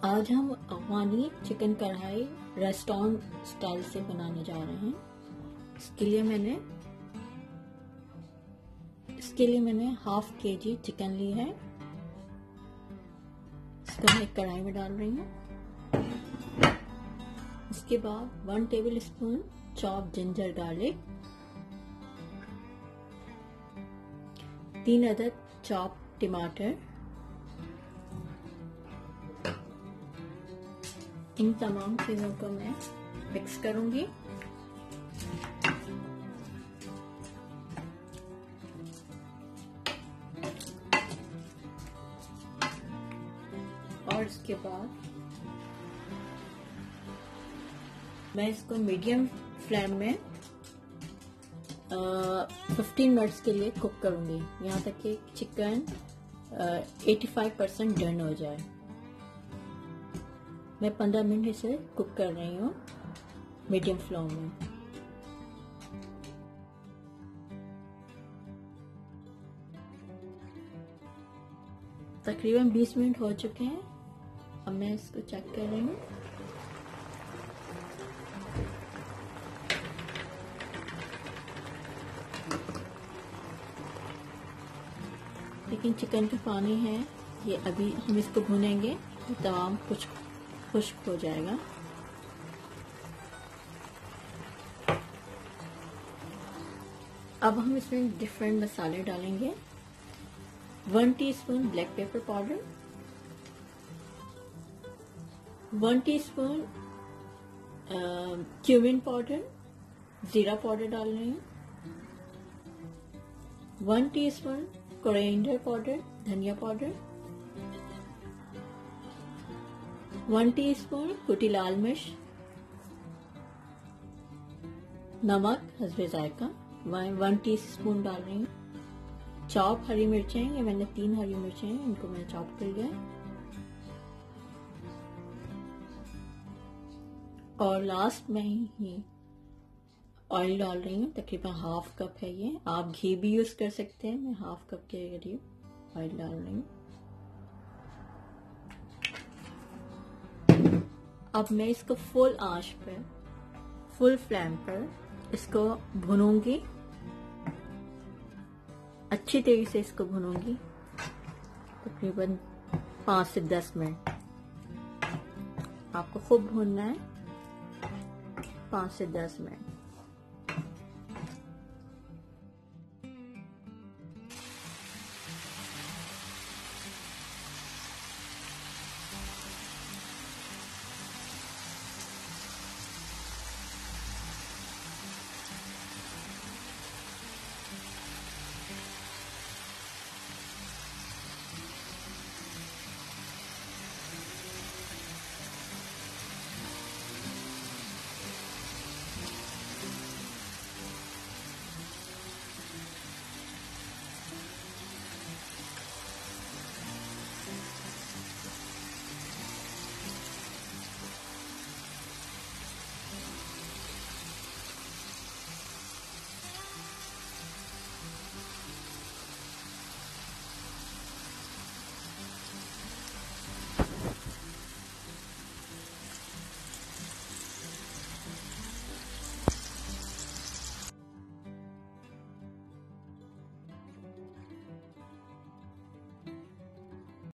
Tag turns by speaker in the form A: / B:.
A: आज हम अफगानी चिकन कढ़ाई रेस्टोरेंट स्टाइल से बनाने जा रहे हैं। इसके लिए मैंने हाफ केजी चिकन ली है। इसको मैं एक कढ़ाई में डाल रही हूँ। इसके बाद 1 table spoon chop ginger garlic, 3 अदद चॉप टमाटर, इन तमाम चीजों को मैं मिक्स करूंगी। और इसके बाद मैं इसको मीडियम फ्लेम में 15 मिनट्स के लिए कुक करूंगी, यहाँ तक कि चिकन 85% डन हो जाए। मैं 15 मिनट इसे कुक कर रही हूँ मीडियम फ्लेम में। तकरीबन 20 मिनट हो चुके हैं। अब मैं इसको चेक कर रही हूँ। लेकिन चिकन का पानी है, ये अभी हम इसको भूनेंगे तो तमाम कुछ खुश्क हो जाएगा। अब हम इसमें डिफरेंट मसाले डालेंगे। 1 teaspoon black pepper powder, 1 teaspoon cumin powder, जीरा पाउडर डाल रही हूँ, 1 टीस्पून कोरिएंडर पाउडर, धनिया पाउडर, 1 टीस्पून कुटी लाल मिर्च, नमक हस्बे जायका 1 टीस्पून डाल रही हूँ। चॉप हरी मिर्चें, ये मैंने 3 हरी मिर्चें हैं, इनको मैंने चॉप कर लिया है। और लास्ट में ही ऑयल डाल रही हूँ, तकरीबन हाफ कप है ये। आप घी भी यूज कर सकते हैं। मैं हाफ कप के करीब ऑयल डाल रही हूँ। अब मैं इसको फुल आंच पर, फुल फ्लेम पर इसको भूनूंगी। अच्छी तरीके से इसको भूनूंगी, तकरीबन 5 से 10 मिनट। आपको खूब भूनना है, 5 से 10 मिनट।